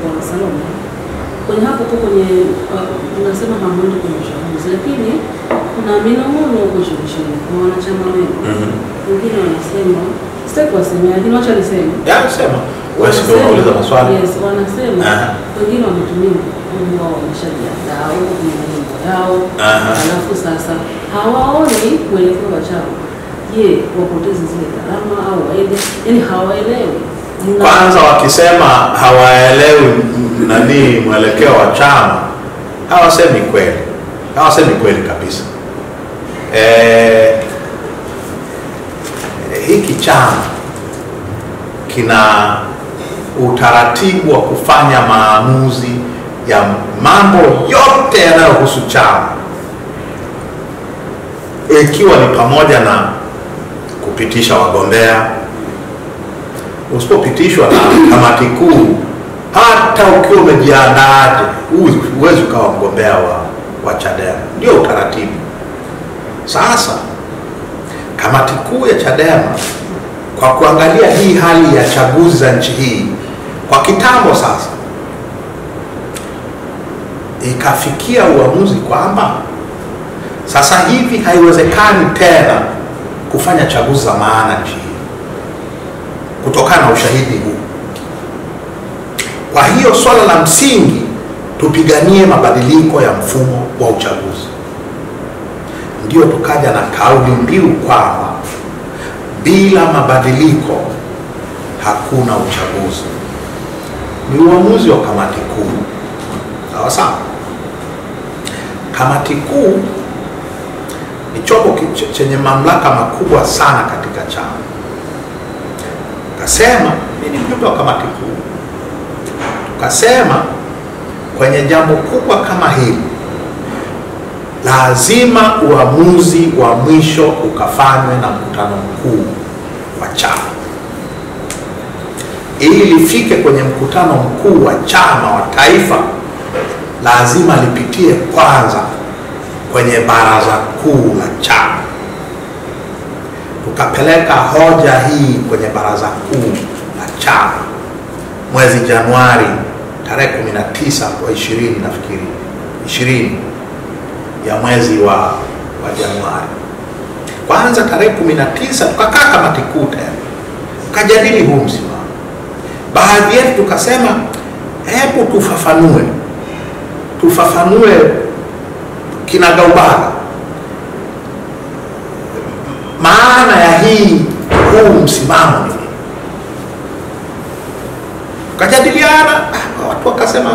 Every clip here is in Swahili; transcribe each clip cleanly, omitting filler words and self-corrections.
kwa Salome. Kwenye hapo kwenye unasema hamwendi kwenye uchaguzi, lakini kuna minong'ono huko shuleni kwa wanachama wenu. Wengine wanasema sitaki kuwasemea, lakini wacha niseme. Sema. Wewe sio unauliza maswali. Yes, wanasema wengine wametumia mfumo wao wameshajiandaa huko kwenye mambo yao. Alafu sasa hawaoni mwelekeo wa chama. Je, wapoteze zile gharama au waende? Yaani hawaelewi. Kwanza wakisema hawaelewi nani mwelekeo wa chama, hawasemi kweli. Hawasemi kweli kabisa. Hiki chama kina utaratibu wa kufanya maamuzi ya mambo yote yanayohusu chama, ikiwa ni pamoja na kupitisha wagombea. Usipopitishwa na kamati kuu, hata ukiwa umejiandaaje, huwezi ukawa mgombea wa Chadema. Ndio utaratibu. Sasa kamati kuu ya Chadema, kwa kuangalia hii hali ya chaguzi za nchi hii kwa kitambo sasa, ikafikia uamuzi kwamba sasa hivi haiwezekani tena kufanya chaguzi za maana nchi hii kutokana na ushahidi huu. Kwa hiyo swala la msingi, tupiganie mabadiliko ya mfumo wa uchaguzi. Ndio tukaja na kauli mbiu kwamba bila mabadiliko hakuna uchaguzi. Ni uamuzi wa kamati kuu. Sawa sawa. Kamati kuu ni chombo chenye mamlaka makubwa sana katika chama. Tukasema, mimi ni mjumbe wa kamati kuu, tukasema kwenye jambo kubwa kama hili lazima uamuzi wa mwisho ukafanywe na mkutano mkuu wa chama. Ili lifike kwenye mkutano mkuu wa chama wa taifa, lazima lipitie kwanza kwenye baraza kuu la chama. Tukapeleka hoja hii kwenye baraza kuu la chama mwezi Januari tarehe 19 wa 20 nafikiri 20 ya mwezi wa Januari. Kwanza tarehe 19 tukakaa kamati kuu tena, tukajadili huu msimamo. Baadhi yetu tukasema hebu tufafanue kinagaubaga maana ya huu msimamo ni. Tukajadiliana, watu wakasema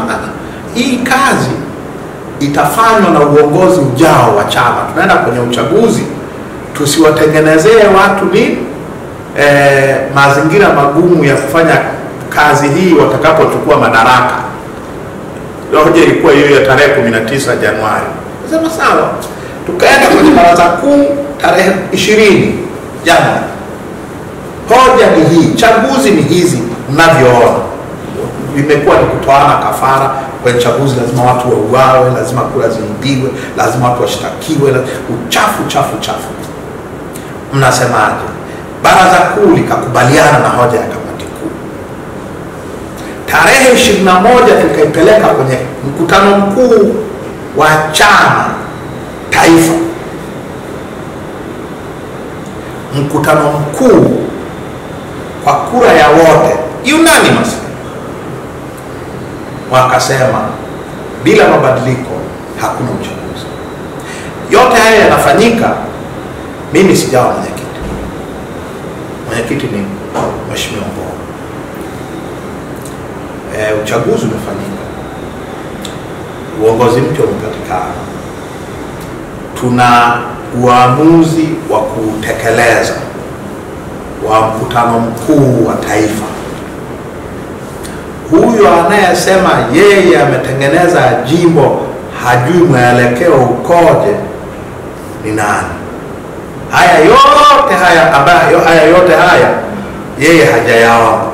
hii kazi itafanywa na uongozi ujao wa chama. Tunaenda kwenye uchaguzi, tusiwatengenezee watu mazingira magumu ya kufanya kazi hii watakapochukua madaraka. Hoja ilikuwa hiyo ya tarehe 19 Januari. Sema sawa. Tukaenda kwenye baraza kuu tarehe 20 Januari. Hoja ni hii, chaguzi ni hizi mnavyoona. Imekuwa ni kutoana kafara. Kwenye chaguzi lazima watu wauawe, lazima kura ziibiwe, lazima watu washtakiwe, uchafu. Mnasemaje? Baraza kuu likakubaliana na hoja ya kamati kuu. Tarehe 21 tukaipeleka kwenye mkutano mkuu wa chama taifa. Mkutano mkuu kwa kura ya wote unanimous wakasema bila mabadiliko hakuna uchaguzi. Yote haya yanafanyika, mimi sijawa mwenyekiti. Mwenyekiti ni Mheshimiwa Mbowe. Uchaguzi umefanyika, uongozi mpya umepatikana, tuna uamuzi wa kutekeleza wa mkutano mkuu wa taifa. Huyo anayesema yeye ametengeneza jimbo hajui mwelekeo ukoje ni nani? Haya yote haya yeye hajayaona.